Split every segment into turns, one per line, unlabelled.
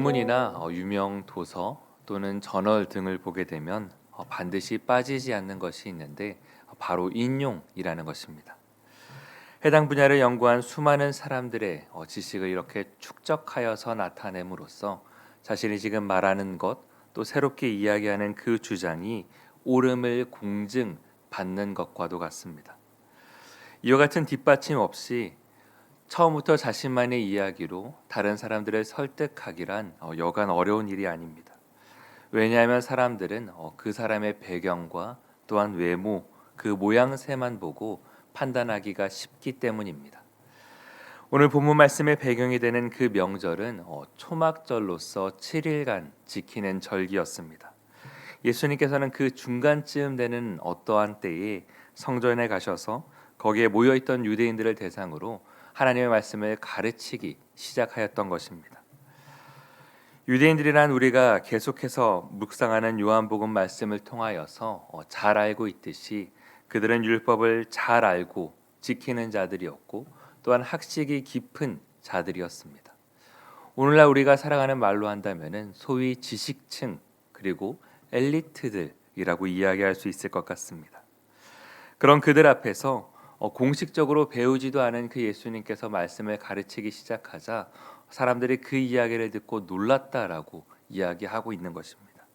신문이나 유명 도서 또는 저널 등을 보게 되면 반드시 빠지지 않는 것이 있는데 바로 인용이라는 것입니다. 해당 분야를 연구한 수많은 사람들의 지식을 이렇게 축적하여서 나타냄으로써 자신이 지금 말하는 것 또 새롭게 이야기하는 그 주장이 옳음을 공증받는 것과도 같습니다. 이와 같은 뒷받침 없이 처음부터 자신만의 이야기로 다른 사람들을 설득하기란 여간 어려운 일이 아닙니다. 왜냐하면 사람들은 그 사람의 배경과 또한 외모, 그 모양새만 보고 판단하기가 쉽기 때문입니다. 오늘 본문 말씀의 배경이 되는 그 명절은 초막절로서 7일간 지키는 절기였습니다. 예수님께서는 그 중간쯤 되는 어떠한 때에 성전에 가셔서 거기에 모여있던 유대인들을 대상으로 하나님의 말씀을 가르치기 시작하였던 것입니다. 유대인들이란 우리가 계속해서 묵상하는 요한복음 말씀을 통하여서 잘 알고 있듯이 그들은 율법을 잘 알고 지키는 자들이었고 또한 학식이 깊은 자들이었습니다. 오늘날 우리가 살아가는 말로 한다면은 소위 지식층 그리고 엘리트들이라고 이야기할 수 있을 것 같습니다. 그런 그들 앞에서 공식적으로 배우지도 않은 그 예수님께서 말씀을 가르치기 시작하자 사람들이 그 이야기를 듣고 놀랐다라고 이야기하고 있는 것입니다.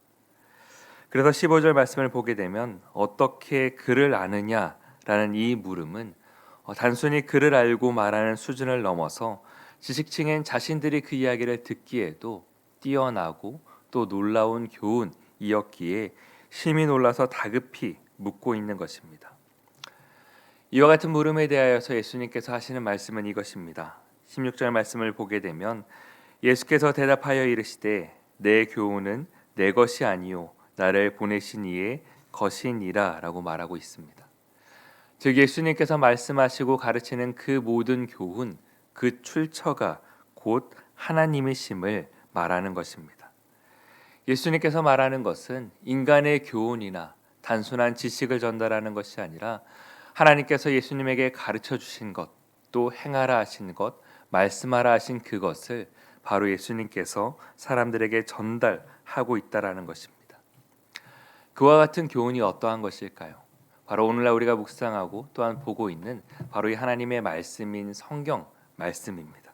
그래서 15절 말씀을 보게 되면 어떻게 그를 아느냐라는 이 물음은 단순히 그를 알고 말하는 수준을 넘어서 지식층엔 자신들이 그 이야기를 듣기에도 뛰어나고 또 놀라운 교훈이었기에 심히 놀라서 다급히 묻고 있는 것입니다. 이와 같은 물음에 대하여서 예수님께서 하시는 말씀은 이것입니다. 16절 말씀을 보게 되면 예수께서 대답하여 이르시되 내 교훈은 내 것이 아니요 나를 보내신 이의 것이니라 라고 말하고 있습니다. 즉 예수님께서 말씀하시고 가르치는 그 모든 교훈, 그 출처가 곧 하나님이심을 말하는 것입니다. 예수님께서 말하는 것은 인간의 교훈이나 단순한 지식을 전달하는 것이 아니라 하나님께서 예수님에게 가르쳐 주신 것, 또 행하라 하신 것, 말씀하라 하신 그것을 바로 예수님께서 사람들에게 전달하고 있다라는 것입니다. 그와 같은 교훈이 어떠한 것일까요? 바로 오늘날 우리가 묵상하고 또한 보고 있는 바로 이 하나님의 말씀인 성경 말씀입니다.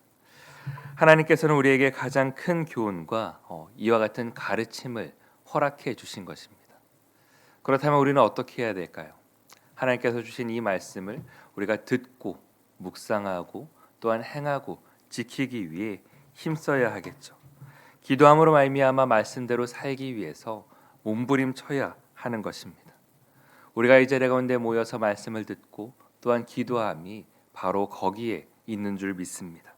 하나님께서는 우리에게 가장 큰 교훈과 이와 같은 가르침을 허락해 주신 것입니다. 그렇다면 우리는 어떻게 해야 될까요? 하나님께서 주신 이 말씀을 우리가 듣고 묵상하고 또한 행하고 지키기 위해 힘써야 하겠죠. 기도함으로 말미암아 말씀대로 살기 위해서 몸부림쳐야 하는 것입니다. 우리가 이 자리 가운데 모여서 말씀을 듣고 또한 기도함이 바로 거기에 있는 줄 믿습니다.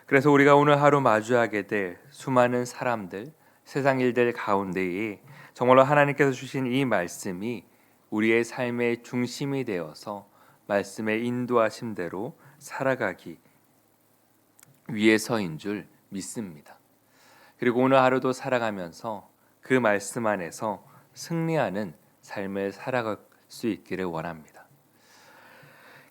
그래서 우리가 오늘 하루 마주하게 될 수많은 사람들, 세상 일들 가운데에 정말로 하나님께서 주신 이 말씀이 우리의 삶의 중심이 되어서 말씀의 인도하심대로 살아가기 위해서인 줄 믿습니다. 그리고 오늘 하루도 살아가면서 그 말씀 안에서 승리하는 삶을 살아갈 수 있기를 원합니다.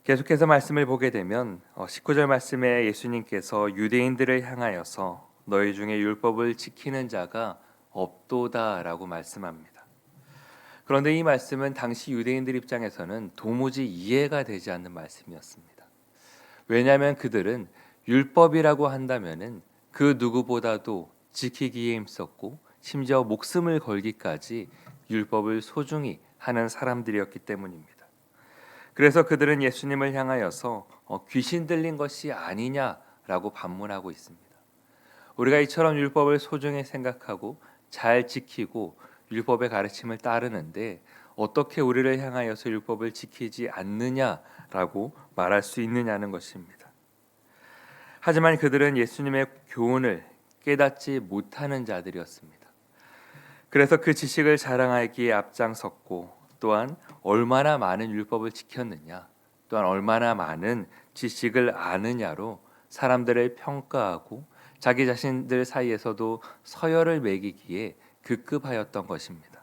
계속해서 말씀을 보게 되면 19절 말씀에 예수님께서 유대인들을 향하여서 너희 중에 율법을 지키는 자가 없도다라고 말씀합니다. 그런데 이 말씀은 당시 유대인들 입장에서는 도무지 이해가 되지 않는 말씀이었습니다. 왜냐하면 그들은 율법이라고 한다면은 그 누구보다도 지키기에 힘썼고 심지어 목숨을 걸기까지 율법을 소중히 하는 사람들이었기 때문입니다. 그래서 그들은 예수님을 향하여서 귀신 들린 것이 아니냐라고 반문하고 있습니다. 우리가 이처럼 율법을 소중히 생각하고 잘 지키고 율법의 가르침을 따르는데 어떻게 우리를 향하여서 율법을 지키지 않느냐라고 말할 수 있느냐는 것입니다. 하지만 그들은 예수님의 교훈을 깨닫지 못하는 자들이었습니다. 그래서 그 지식을 자랑하기에 앞장섰고 또한 얼마나 많은 율법을 지켰느냐 또한 얼마나 많은 지식을 아느냐로 사람들을 평가하고 자기 자신들 사이에서도 서열을 매기기에 급급하였던 것입니다.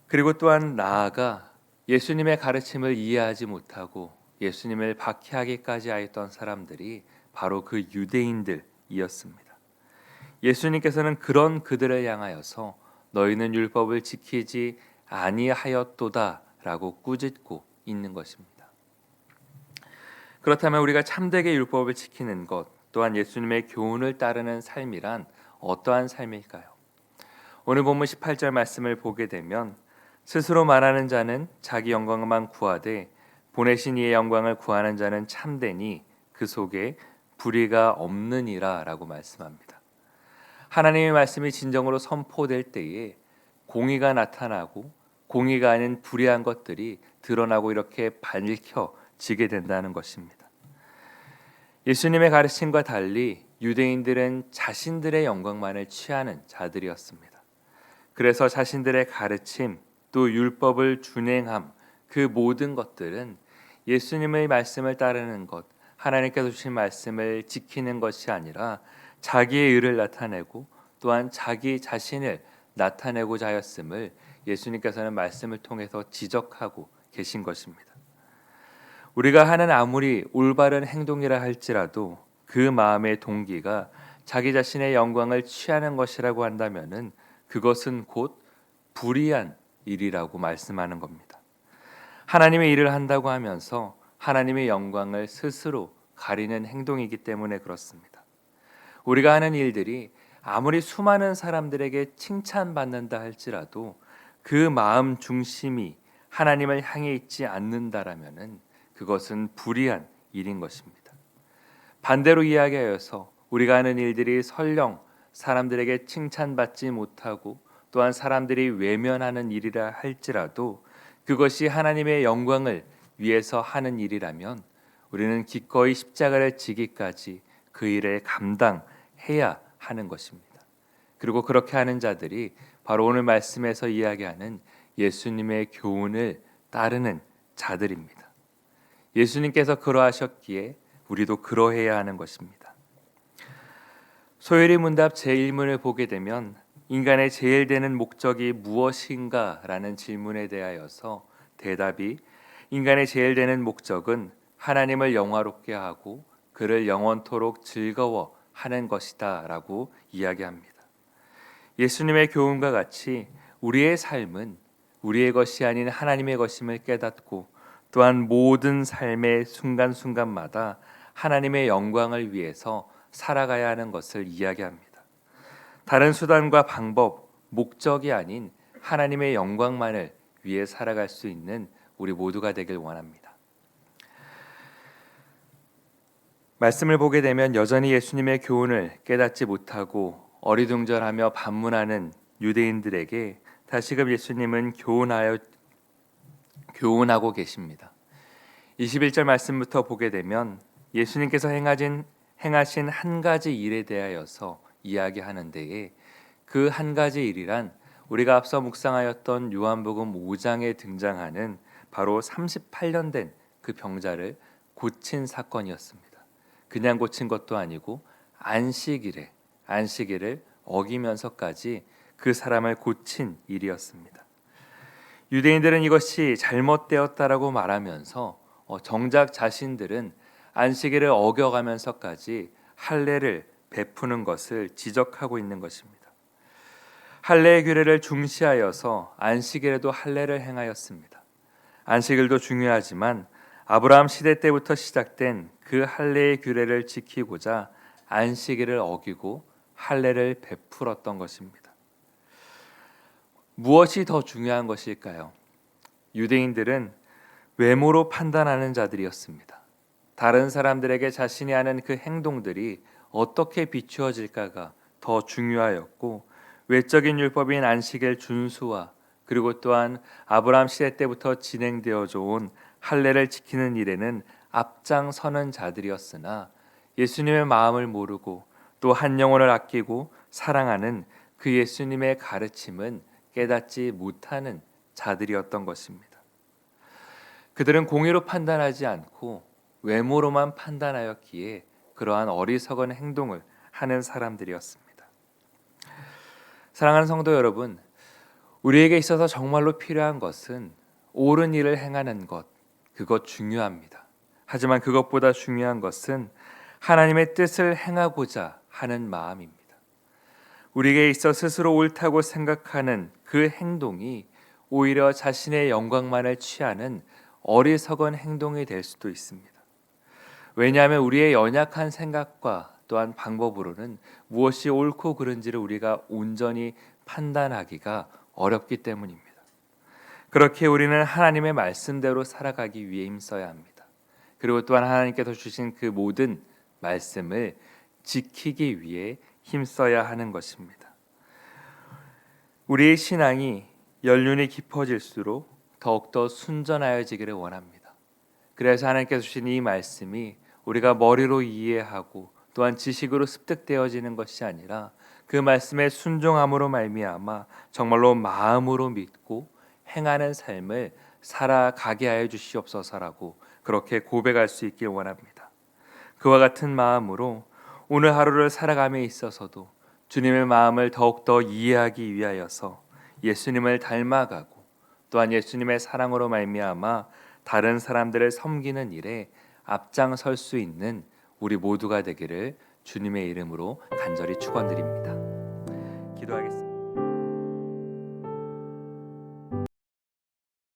그리고 또한 나아가 예수님의 가르침을 이해하지 못하고 예수님을 박해하기까지 하였던 사람들이 바로 그 유대인들이었습니다. 예수님께서는 그런 그들을 향하여서 너희는 율법을 지키지 아니하였도다라고 꾸짖고 있는 것입니다. 그렇다면 우리가 참되게 율법을 지키는 것 또한 예수님의 교훈을 따르는 삶이란 어떠한 삶일까요? 오늘 본문 18절 말씀을 보게 되면 스스로 말하는 자는 자기 영광만 구하되 보내신 이의 영광을 구하는 자는 참되니 그 속에 불의가 없느니라 라고 말씀합니다. 하나님의 말씀이 진정으로 선포될 때에 공의가 나타나고 공의가 아닌 불의한 것들이 드러나고 이렇게 밝혀지게 된다는 것입니다. 예수님의 가르침과 달리 유대인들은 자신들의 영광만을 취하는 자들이었습니다. 그래서 자신들의 가르침 또 율법을 준행함 그 모든 것들은 예수님의 말씀을 따르는 것, 하나님께서 주신 말씀을 지키는 것이 아니라 자기의 의를 나타내고 또한 자기 자신을 나타내고자 하였음을 예수님께서는 말씀을 통해서 지적하고 계신 것입니다. 우리가 하는 아무리 올바른 행동이라 할지라도 그 마음의 동기가 자기 자신의 영광을 취하는 것이라고 한다면은 그것은 곧 불의한 일이라고 말씀하는 겁니다. 하나님의 일을 한다고 하면서 하나님의 영광을 스스로 가리는 행동이기 때문에 그렇습니다. 우리가 하는 일들이 아무리 수많은 사람들에게 칭찬받는다 할지라도 그 마음 중심이 하나님을 향해 있지 않는다라면은 그것은 불의한 일인 것입니다. 반대로 이야기하여서 우리가 하는 일들이 설령 사람들에게 칭찬받지 못하고 또한 사람들이 외면하는 일이라 할지라도 그것이 하나님의 영광을 위해서 하는 일이라면 우리는 기꺼이 십자가를 지기까지 그 일을 감당해야 하는 것입니다. 그리고 그렇게 하는 자들이 바로 오늘 말씀에서 이야기하는 예수님의 교훈을 따르는 자들입니다. 예수님께서 그러하셨기에 우리도 그러해야 하는 것입니다. 소요리 문답 제1문을 보게 되면 인간의 제일 되는 목적이 무엇인가 라는 질문에 대하여서 대답이 인간의 제일 되는 목적은 하나님을 영화롭게 하고 그를 영원토록 즐거워하는 것이다 라고 이야기합니다. 예수님의 교훈과 같이 우리의 삶은 우리의 것이 아닌 하나님의 것임을 깨닫고 또한 모든 삶의 순간순간마다 하나님의 영광을 위해서 살아가야 하는 것을 이야기합니다. 다른 수단과 방법, 목적이 아닌 하나님의 영광만을 위해 살아갈 수 있는 우리 모두가 되길 원합니다. 말씀을 보게 되면 여전히 예수님의 교훈을 깨닫지 못하고 어리둥절하며 반문하는 유대인들에게 다시금 예수님은 교훈하고 계십니다. 21절 말씀부터 보게 되면 예수님께서 행하신 한 가지 일에 대하여서 이야기하는 데에 그 한 가지 일이란 우리가 앞서 묵상하였던 요한복음 5장에 등장하는 바로 38년 된 그 병자를 고친 사건이었습니다. 그냥 고친 것도 아니고 안식일을 어기면서까지 그 사람을 고친 일이었습니다. 유대인들은 이것이 잘못되었다라고 말하면서 정작 자신들은 안식일을 어겨가면서까지 할례를 베푸는 것을 지적하고 있는 것입니다. 할례의 규례를 중시하여서 안식일에도 할례를 행하였습니다. 안식일도 중요하지만 아브라함 시대 때부터 시작된 그 할례의 규례를 지키고자 안식일을 어기고 할례를 베풀었던 것입니다. 무엇이 더 중요한 것일까요? 유대인들은 외모로 판단하는 자들이었습니다. 다른 사람들에게 자신이 하는 그 행동들이 어떻게 비추어질까가 더 중요하였고 외적인 율법인 안식일 준수와 그리고 또한 아브라함 시대 때부터 진행되어져 온 할례를 지키는 일에는 앞장서는 자들이었으나 예수님의 마음을 모르고 또 한 영혼을 아끼고 사랑하는 그 예수님의 가르침은 깨닫지 못하는 자들이었던 것입니다. 그들은 공의로 판단하지 않고 외모로만 판단하였기에 그러한 어리석은 행동을 하는 사람들이었습니다. 사랑하는 성도 여러분, 우리에게 있어서 정말로 필요한 것은 옳은 일을 행하는 것, 그것 중요합니다. 하지만 그것보다 중요한 것은 하나님의 뜻을 행하고자 하는 마음입니다. 우리에게 있어 스스로 옳다고 생각하는 그 행동이 오히려 자신의 영광만을 취하는 어리석은 행동이 될 수도 있습니다. 왜냐하면 우리의 연약한 생각과 또한 방법으로는 무엇이 옳고 그른지를 우리가 온전히 판단하기가 어렵기 때문입니다. 그렇게 우리는 하나님의 말씀대로 살아가기 위해 힘써야 합니다. 그리고 또한 하나님께서 주신 그 모든 말씀을 지키기 위해 힘써야 하는 것입니다. 우리의 신앙이 연륜이 깊어질수록 더욱더 순전하여지기를 원합니다. 그래서 하나님께서 주신 이 말씀이 우리가 머리로 이해하고 또한 지식으로 습득되어지는 것이 아니라 그 말씀의 순종함으로 말미암아 정말로 마음으로 믿고 행하는 삶을 살아가게 하여 주시옵소서라고 그렇게 고백할 수 있길 원합니다. 그와 같은 마음으로 오늘 하루를 살아감에 있어서도 주님의 마음을 더욱더 이해하기 위하여서 예수님을 닮아가고 또한 예수님의 사랑으로 말미암아 다른 사람들을 섬기는 일에 앞장설 수 있는 우리 모두가 되기를 주님의 이름으로 간절히 축원드립니다. 기도하겠습니다.